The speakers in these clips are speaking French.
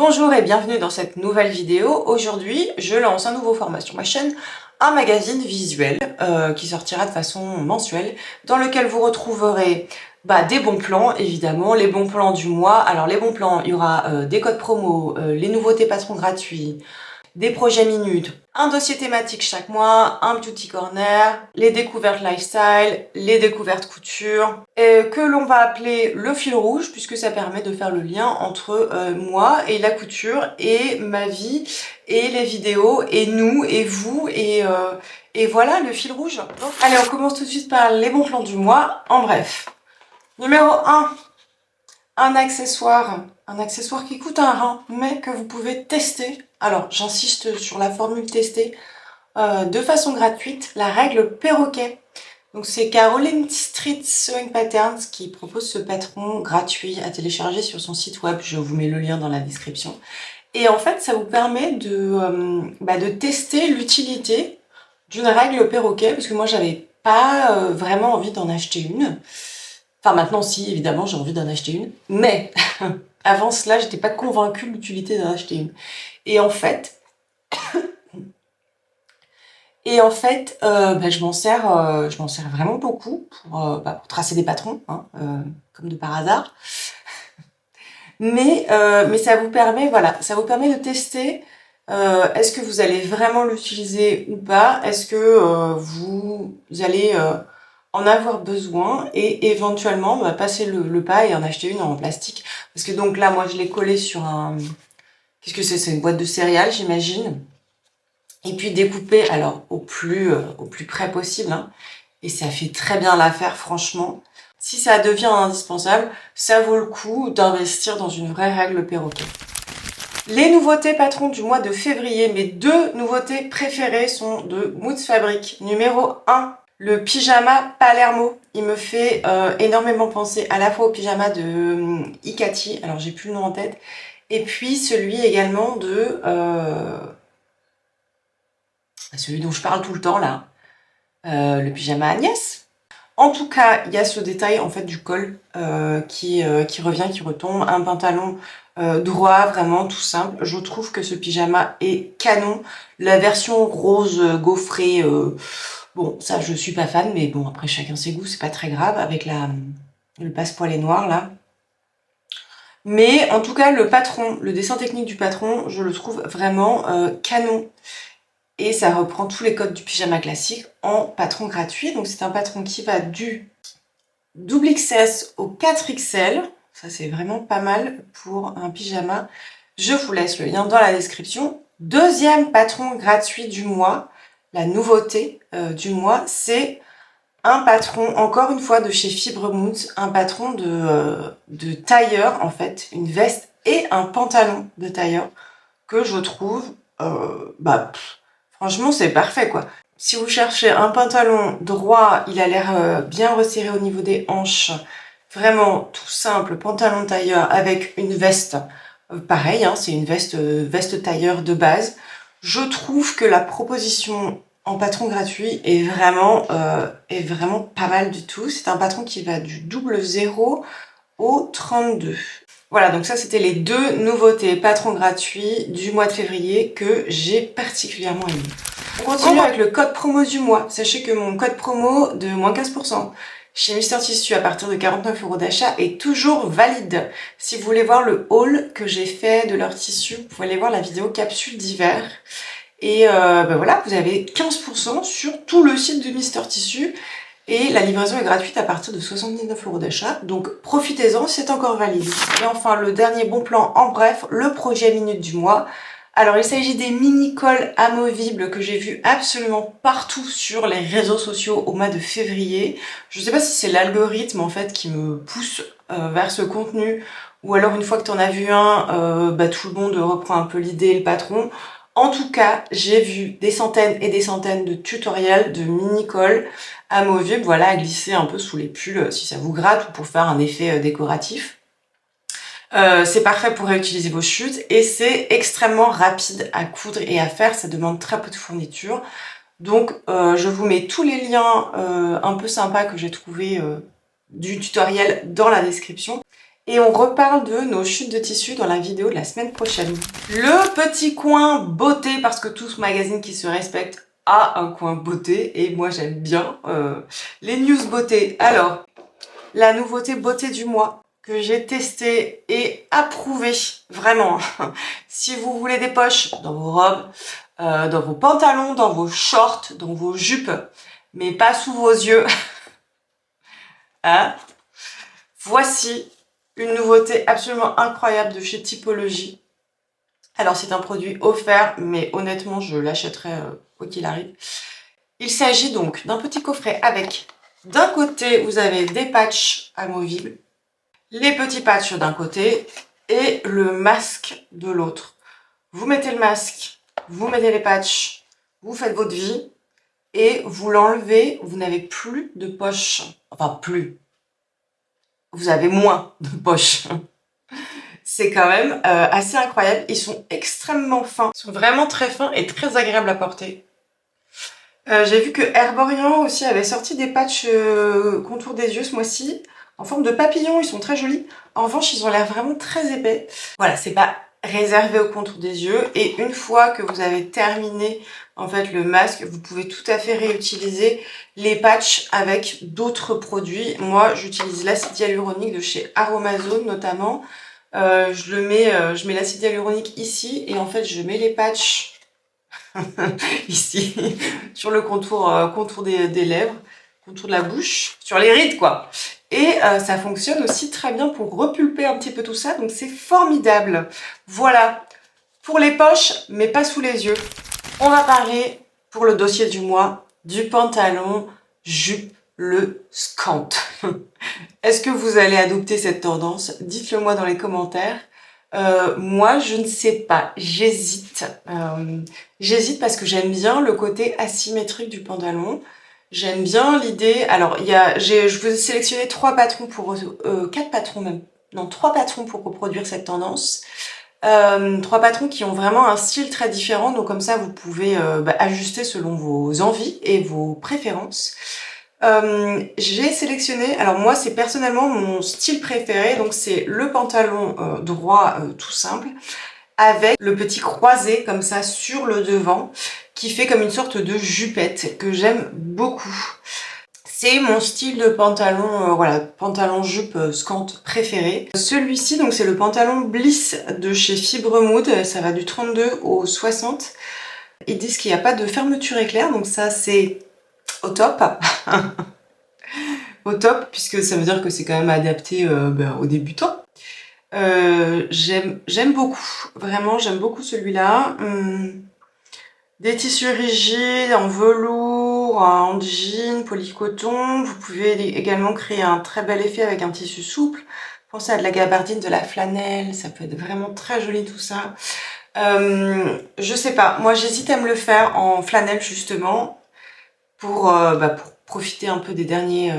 Bonjour et bienvenue dans cette nouvelle vidéo. Aujourd'hui, je lance un nouveau format sur ma chaîne, un magazine visuel qui sortira de façon mensuelle, dans lequel vous retrouverez des bons plans, évidemment, les bons plans du mois. Alors les bons plans, il y aura des codes promo, les nouveautés patrons gratuits, des projets minutes, un dossier thématique chaque mois, un beauty corner, les découvertes lifestyle, les découvertes couture, que l'on va appeler le fil rouge, puisque ça permet de faire le lien entre moi et la couture, et ma vie, et les vidéos, et nous, et vous, et voilà le fil rouge. Donc, allez, on commence tout de suite par les bons plans du mois. En bref, numéro 1, un accessoire qui coûte un rein, mais que vous pouvez tester. Alors, j'insiste sur la formule tester de façon gratuite, la règle perroquet. Donc, c'est Caroline Street Sewing Patterns qui propose ce patron gratuit à télécharger sur son site web. Je vous mets le lien dans la description. Et en fait, ça vous permet de tester l'utilité d'une règle perroquet, parce que moi, j'avais pas vraiment envie d'en acheter une. Enfin, maintenant, si, évidemment, j'ai envie d'en acheter une. Mais avant cela, j'étais pas convaincue de l'utilité d'en acheter une. Et en fait, je m'en sers vraiment beaucoup pour tracer des patrons, hein, comme de par hasard. Mais ça vous permet, ça vous permet de tester. Est-ce que vous allez vraiment l'utiliser ou pas? Est-ce que vous allez en avoir besoin et éventuellement passer le pas et en acheter une en plastique? Parce que donc là, moi, je l'ai collé sur un... Qu'est-ce que c'est? C'est une boîte de céréales, j'imagine. Et puis découper, alors, au plus près possible. Hein. Et ça fait très bien l'affaire, franchement. Si ça devient indispensable, ça vaut le coup d'investir dans une vraie règle perroquet. Les nouveautés patrons du mois de février, mes deux nouveautés préférées sont de Moods Fabric. Numéro 1, le pyjama Palermo. Il me fait énormément penser à la fois au pyjama de Ikati, alors j'ai plus le nom en tête, et puis celui également de... celui dont je parle tout le temps là, le pyjama Agnès. En tout cas, il y a ce détail en fait du col qui revient, qui retombe, un pantalon droit, vraiment tout simple. Je trouve que ce pyjama est canon. La version rose gaufrée, bon, ça je suis pas fan, mais bon, après chacun ses goûts, c'est pas très grave, avec le passe-poil noir là. Mais en tout cas, le dessin technique du patron, je le trouve vraiment canon. Et ça reprend tous les codes du pyjama classique en patron gratuit. Donc c'est un patron qui va du double XS au 4XL. Ça c'est vraiment pas mal pour un pyjama. Je vous laisse le lien dans la description. Deuxième patron gratuit du mois, la nouveauté du mois, c'est un patron, encore une fois, de chez Fibre Moods, un patron de tailleur, en fait, une veste et un pantalon de tailleur que je trouve, franchement, c'est parfait, quoi. Si vous cherchez un pantalon droit, il a l'air bien resserré au niveau des hanches, vraiment tout simple, pantalon tailleur avec une veste, pareil, hein, c'est une veste tailleur de base. Je trouve que la proposition en patron gratuit est vraiment pas mal du tout. C'est un patron qui va du double 0 au 32. Voilà, donc ça c'était les deux nouveautés patrons gratuits du mois de février que j'ai particulièrement aimé. On continue avec le code promo du mois. Sachez que mon code promo de moins 15% chez Mister Tissu à partir de 49 € d'achat est toujours valide. Si vous voulez voir le haul que j'ai fait de leur tissu, vous pouvez aller voir la vidéo capsule d'hiver. Et voilà, vous avez 15% sur tout le site de Mister Tissu. Et la livraison est gratuite à partir de 79 € d'achat, donc profitez-en, c'est encore valide. Et enfin, le dernier bon plan en bref, le projet minute du mois. Alors, il s'agit des mini-cols amovibles que j'ai vus absolument partout sur les réseaux sociaux au mois de février. Je ne sais pas si c'est l'algorithme en fait qui me pousse vers ce contenu, ou alors une fois que tu en as vu un, tout le monde reprend un peu l'idée et le patron. En tout cas, j'ai vu des centaines et des centaines de tutoriels de mini-cols amovibles, voilà, à glisser un peu sous les pulls si ça vous gratte ou pour faire un effet décoratif. C'est parfait pour réutiliser vos chutes et c'est extrêmement rapide à coudre et à faire, ça demande très peu de fourniture. Donc je vous mets tous les liens un peu sympas que j'ai trouvé du tutoriel dans la description. Et on reparle de nos chutes de tissu dans la vidéo de la semaine prochaine. Le petit coin beauté, parce que tout magazine qui se respecte a un coin beauté. Et moi j'aime bien les news beauté. Alors, la nouveauté beauté du mois que j'ai testé et approuvé, vraiment. Si vous voulez des poches dans vos robes, dans vos pantalons, dans vos shorts, dans vos jupes, mais pas sous vos yeux, hein, voici une nouveauté absolument incroyable de chez Typologie. Alors c'est un produit offert, mais honnêtement je l'achèterai quoi qu'il arrive. Il s'agit donc d'un petit coffret avec, d'un côté vous avez des patchs amovibles, les petits patchs d'un côté et le masque de l'autre. Vous mettez le masque, vous mettez les patchs, vous faites votre vie et vous l'enlevez, vous n'avez plus de poche. Enfin plus, vous avez moins de poches. C'est quand même assez incroyable. Ils sont extrêmement fins. Ils sont vraiment très fins et très agréables à porter. J'ai vu que Herborian aussi avait sorti des patchs contour des yeux ce mois-ci. En forme de papillon, ils sont très jolis. En revanche, ils ont l'air vraiment très épais. Voilà, c'est pas réservé au contour des yeux. Et une fois que vous avez terminé en fait le masque, vous pouvez tout à fait réutiliser les patchs avec d'autres produits. Moi, j'utilise l'acide hyaluronique de chez Aromazone notamment. Je mets l'acide hyaluronique ici et en fait je mets les patchs ici sur le contour des lèvres, contour de la bouche, sur les rides quoi. Et ça fonctionne aussi très bien pour repulper un petit peu tout ça, donc c'est formidable. Voilà, pour les poches, mais pas sous les yeux. On va parler, pour le dossier du mois, du pantalon jupe, le skant. Est-ce que vous allez adopter cette tendance? Dites-le moi dans les commentaires. Moi, je ne sais pas. J'hésite. J'hésite parce que j'aime bien le côté asymétrique du pantalon. J'aime bien l'idée. Alors, je vous ai sélectionné 3 patrons pour 4 patrons même. Non, 3 patrons pour reproduire cette tendance. 3 patrons qui ont vraiment un style très différent. Donc comme ça, vous pouvez ajuster selon vos envies et vos préférences. J'ai sélectionné, alors moi c'est personnellement mon style préféré, donc c'est le pantalon droit tout simple, avec le petit croisé comme ça sur le devant, qui fait comme une sorte de jupette, que j'aime beaucoup. C'est mon style de pantalon, voilà, pantalon jupe skant préféré. Celui-ci, donc c'est le pantalon Bliss de chez Fibremood, ça va du 32 au 60. Ils disent qu'il n'y a pas de fermeture éclair, donc ça c'est au top. Au top, puisque ça veut dire que c'est quand même adapté aux débutants. J'aime beaucoup, vraiment j'aime beaucoup celui-là. Des tissus rigides, en velours, en jean, polycoton. Vous pouvez également créer un très bel effet avec un tissu souple. Pensez à de la gabardine, de la flanelle, ça peut être vraiment très joli tout ça. Je sais pas, moi j'hésite à me le faire en flanelle justement pour profiter un peu des derniers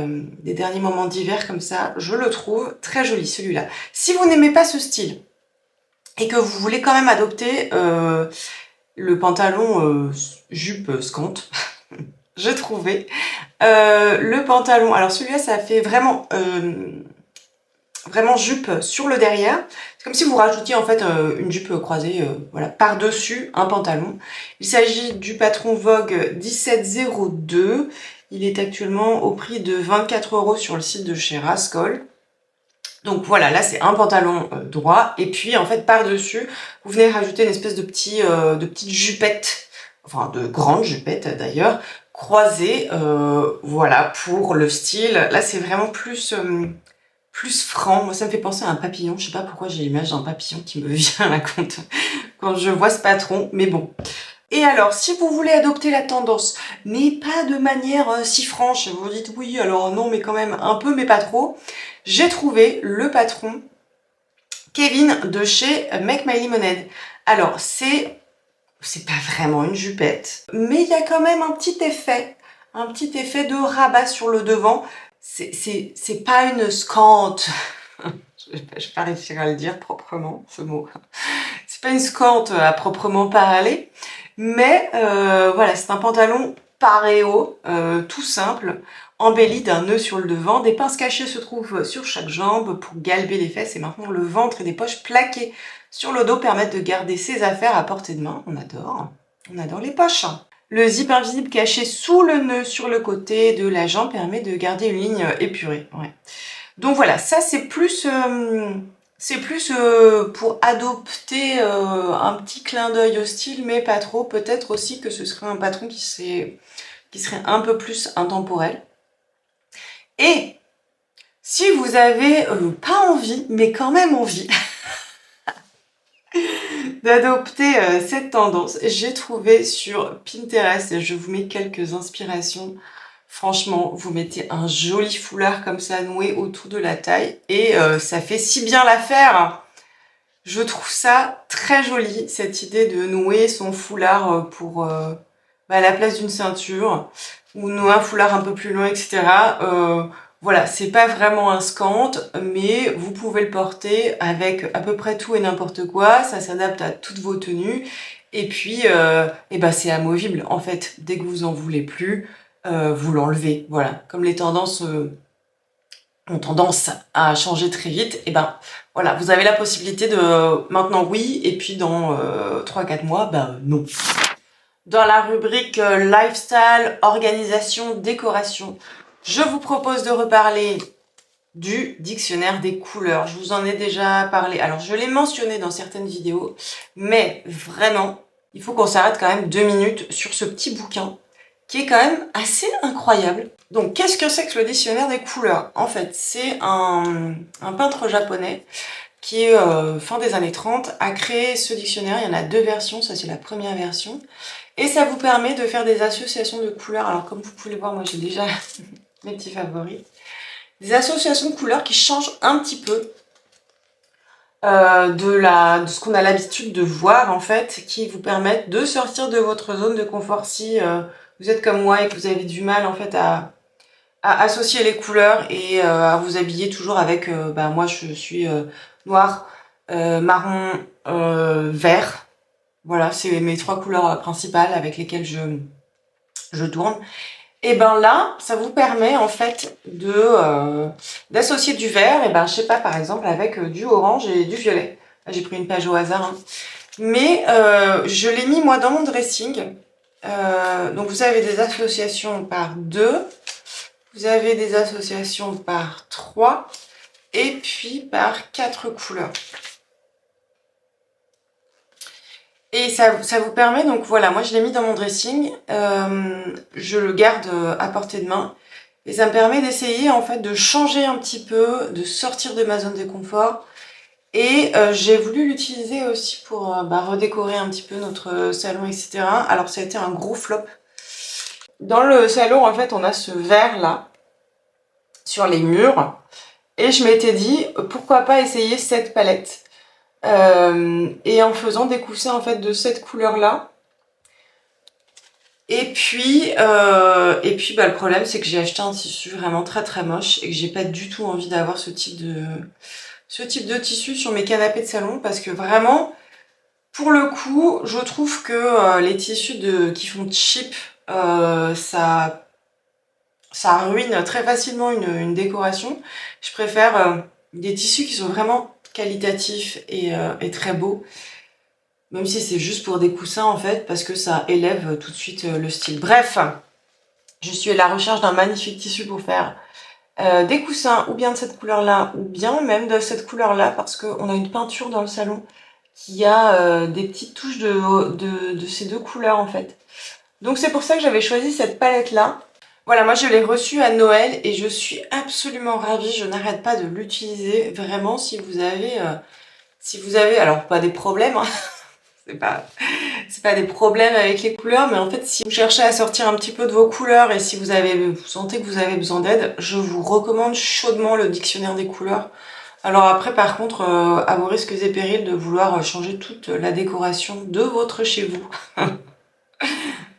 moments d'hiver comme ça. Je le trouve très joli celui-là. Si vous n'aimez pas ce style et que vous voulez quand même adopter le pantalon jupe skant, j'ai trouvé le pantalon. Alors celui-là, ça fait vraiment jupe sur le derrière. C'est comme si vous rajoutiez en fait une jupe croisée voilà, par-dessus un pantalon. Il s'agit du patron Vogue 1702. Il est actuellement au prix de 24 € sur le site de chez Rascol. Donc voilà, là c'est un pantalon droit, et puis en fait par-dessus, vous venez rajouter une espèce de petite jupette, enfin de grande jupette d'ailleurs, croisée, voilà, pour le style. Là c'est vraiment plus franc. Moi ça me fait penser à un papillon, je sais pas pourquoi j'ai l'image d'un papillon qui me vient à la compte quand je vois ce patron, mais bon. Et alors, si vous voulez adopter la tendance, mais pas de manière si franche, vous vous dites oui, alors non, mais quand même un peu, mais pas trop, j'ai trouvé le patron Kevin de chez Make My Lemonade. Alors, c'est pas vraiment une jupette, mais il y a quand même un petit effet de rabat sur le devant. C'est pas une skant. Je vais pas réussir à le dire proprement, ce mot. C'est pas une skant à proprement parler. Mais voilà, c'est un pantalon paréo, tout simple, embelli d'un nœud sur le devant. Des pinces cachées se trouvent sur chaque jambe pour galber les fesses et maintenant le ventre, et des poches plaquées sur le dos permettent de garder ses affaires à portée de main. On adore les poches. Le zip invisible caché sous le nœud sur le côté de la jambe permet de garder une ligne épurée. Ouais. Donc voilà, ça c'est plus pour adopter un petit clin d'œil au style, mais pas trop. Peut-être aussi que ce serait un patron qui serait un peu plus intemporel. Et si vous avez pas envie, mais quand même envie d'adopter cette tendance, j'ai trouvé sur Pinterest, et je vous mets quelques inspirations. Franchement, vous mettez un joli foulard comme ça noué autour de la taille et ça fait si bien l'affaire. Je trouve ça très joli, cette idée de nouer son foulard pour à la place d'une ceinture ou nouer un foulard un peu plus long, etc. Voilà, c'est pas vraiment un scante, mais vous pouvez le porter avec à peu près tout et n'importe quoi. Ça s'adapte à toutes vos tenues. Et puis, c'est amovible en fait. Dès que vous en voulez plus, vous l'enlevez. Voilà, comme les tendances ont tendance à changer très vite, et voilà, vous avez la possibilité de maintenant oui, et puis dans 3-4 mois, non. Dans la rubrique lifestyle, organisation, décoration, je vous propose de reparler du dictionnaire des couleurs. Je vous en ai déjà parlé, alors je l'ai mentionné dans certaines vidéos, mais vraiment, il faut qu'on s'arrête quand même 2 minutes sur ce petit bouquin qui est quand même assez incroyable. Donc, qu'est-ce que c'est que le dictionnaire des couleurs? En fait, c'est un peintre japonais qui, fin des années 30, a créé ce dictionnaire. Il y en a 2 versions, ça c'est la première version. Et ça vous permet de faire des associations de couleurs. Alors, comme vous pouvez le voir, moi j'ai déjà mes petits favoris. Des associations de couleurs qui changent un petit peu de ce qu'on a l'habitude de voir, en fait, qui vous permettent de sortir de votre zone de confort si vous êtes comme moi et que vous avez du mal, en fait, à associer les couleurs et à vous habiller toujours avec, moi je suis noir, marron, vert. Voilà, c'est mes 3 couleurs principales avec lesquelles je tourne. Et là, ça vous permet en fait d'associer du vert, et je sais pas, par exemple avec du orange et du violet. Là, j'ai pris une page au hasard, hein. Mais je l'ai mis moi dans mon dressing. Donc vous avez des associations par 2. Vous avez des associations par 3 et puis par 4 couleurs. Et ça vous permet, donc voilà, moi je l'ai mis dans mon dressing, je le garde à portée de main. Et ça me permet d'essayer en fait de changer un petit peu, de sortir de ma zone de confort. Et j'ai voulu l'utiliser aussi pour redécorer un petit peu notre salon, etc. Alors ça a été un gros flop. Dans le salon, en fait, on a ce vert là sur les murs. Et je m'étais dit, pourquoi pas essayer cette palette. Et en faisant des coussins en fait de cette couleur là. Et puis le problème c'est que j'ai acheté un tissu vraiment très très moche et que j'ai pas du tout envie d'avoir ce type de tissu sur mes canapés de salon, parce que vraiment, pour le coup, je trouve que les tissus qui font cheap, ça ruine très facilement une décoration. Je préfère des tissus qui sont vraiment qualitatif et très beau, même si c'est juste pour des coussins en fait, parce que ça élève tout de suite le style. Bref, je suis à la recherche d'un magnifique tissu pour faire des coussins, ou bien de cette couleur là, ou bien même de cette couleur là, parce qu'on a une peinture dans le salon qui a des petites touches de ces 2 couleurs en fait. Donc c'est pour ça que j'avais choisi cette palette là. Voilà, moi je l'ai reçue à Noël et je suis absolument ravie, je n'arrête pas de l'utiliser. Vraiment, si vous avez, alors pas des problèmes, hein, c'est pas des problèmes avec les couleurs, mais en fait si vous cherchez à sortir un petit peu de vos couleurs et si vous sentez que vous avez besoin d'aide, je vous recommande chaudement le dictionnaire des couleurs. Alors après par contre, à vos risques et périls de vouloir changer toute la décoration de votre chez vous.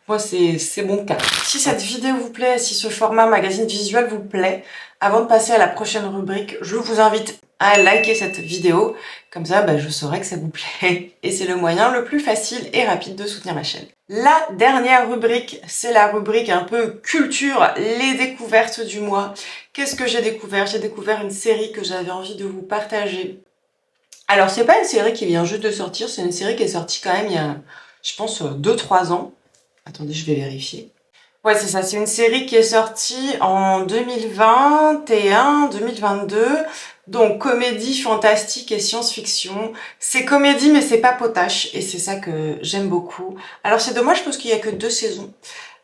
Moi, c'est mon cas. Si cette vidéo vous plaît, si ce format magazine visuel vous plaît, avant de passer à la prochaine rubrique, je vous invite à liker cette vidéo. Comme ça, je saurai que ça vous plaît. Et c'est le moyen le plus facile et rapide de soutenir ma chaîne. La dernière rubrique, c'est la rubrique un peu culture, les découvertes du mois. Qu'est-ce que j'ai découvert? J'ai découvert une série que j'avais envie de vous partager. Alors, c'est pas une série qui vient juste de sortir, c'est une série qui est sortie quand même il y a, je pense, 2-3 ans. Attendez, je vais vérifier. Ouais, c'est ça, c'est une série qui est sortie en 2021, 2022. Donc, comédie, fantastique et science-fiction. C'est comédie, mais c'est pas potache, et c'est ça que j'aime beaucoup. Alors, c'est dommage parce qu'il y a que 2 saisons.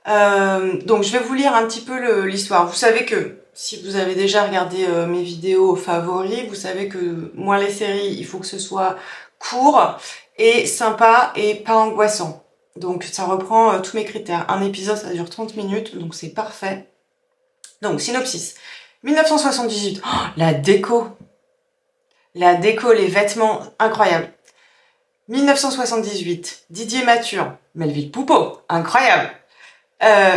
Donc, je vais vous lire un petit peu l'histoire. Vous savez que, si vous avez déjà regardé mes vidéos favoris, vous savez que moi, les séries, il faut que ce soit court et sympa et pas angoissant. Donc ça reprend tous mes critères. Un épisode, ça dure 30 minutes, donc c'est parfait. Donc, synopsis. 1978. Oh, la déco. La déco, les vêtements, incroyable. 1978. Didier Mathur. Melville Poupeau. Incroyable.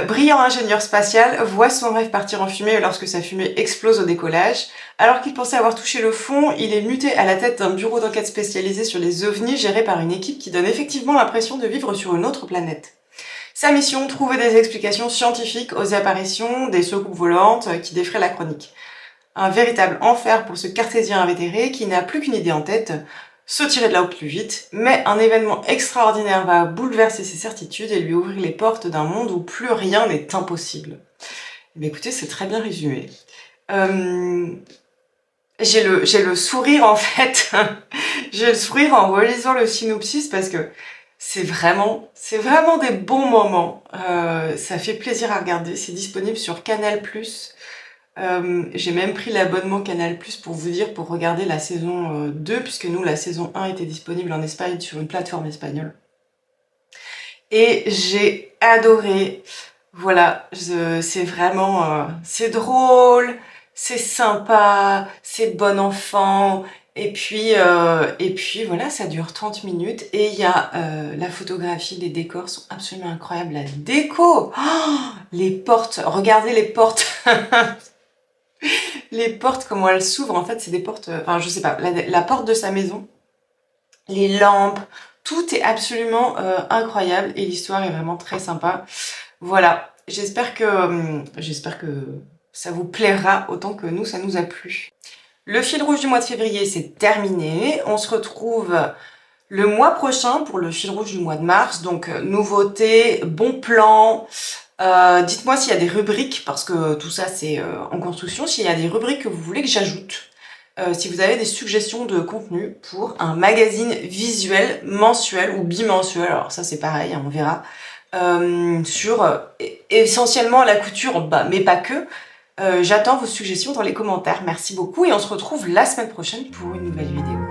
Brillant ingénieur spatial voit son rêve partir en fumée lorsque sa fumée explose au décollage. Alors qu'il pensait avoir touché le fond, il est muté à la tête d'un bureau d'enquête spécialisé sur les ovnis géré par une équipe qui donne effectivement l'impression de vivre sur une autre planète. Sa mission, trouver des explications scientifiques aux apparitions des soucoupes volantes qui défraient la chronique. Un véritable enfer pour ce cartésien invétéré qui n'a plus qu'une idée en tête, se tirer de là au plus vite, mais un événement extraordinaire va bouleverser ses certitudes et lui ouvrir les portes d'un monde où plus rien n'est impossible. Mais écoutez, c'est très bien résumé. J'ai le sourire en fait, j'ai le sourire en relisant le synopsis parce que c'est vraiment des bons moments. Ça fait plaisir à regarder, c'est disponible sur Canal+. J'ai même pris l'abonnement Canal+ pour vous dire, pour regarder la saison 2, puisque nous, la saison 1 était disponible en Espagne sur une plateforme espagnole. Et j'ai adoré. Voilà, c'est vraiment... c'est drôle, c'est sympa, c'est bon enfant. Et puis voilà, ça dure 30 minutes. Et il y a la photographie, les décors sont absolument incroyables. La déco, oh, les portes, regardez les portes. Les portes, comment elles s'ouvrent, en fait, c'est des portes... Enfin, je sais pas, la porte de sa maison, les lampes, tout est absolument incroyable et l'histoire est vraiment très sympa. Voilà, j'espère que ça vous plaira autant que nous, ça nous a plu. Le fil rouge du mois de février, c'est terminé. On se retrouve le mois prochain pour le fil rouge du mois de mars. Donc, nouveautés, bons plans. Dites-moi s'il y a des rubriques, parce que tout ça c'est en construction, s'il y a des rubriques que vous voulez que j'ajoute. Si vous avez des suggestions de contenu pour un magazine visuel mensuel ou bimensuel, alors ça c'est pareil, hein, on verra, sur essentiellement la couture, mais pas que. J'attends vos suggestions dans les commentaires. Merci beaucoup et on se retrouve la semaine prochaine pour une nouvelle vidéo.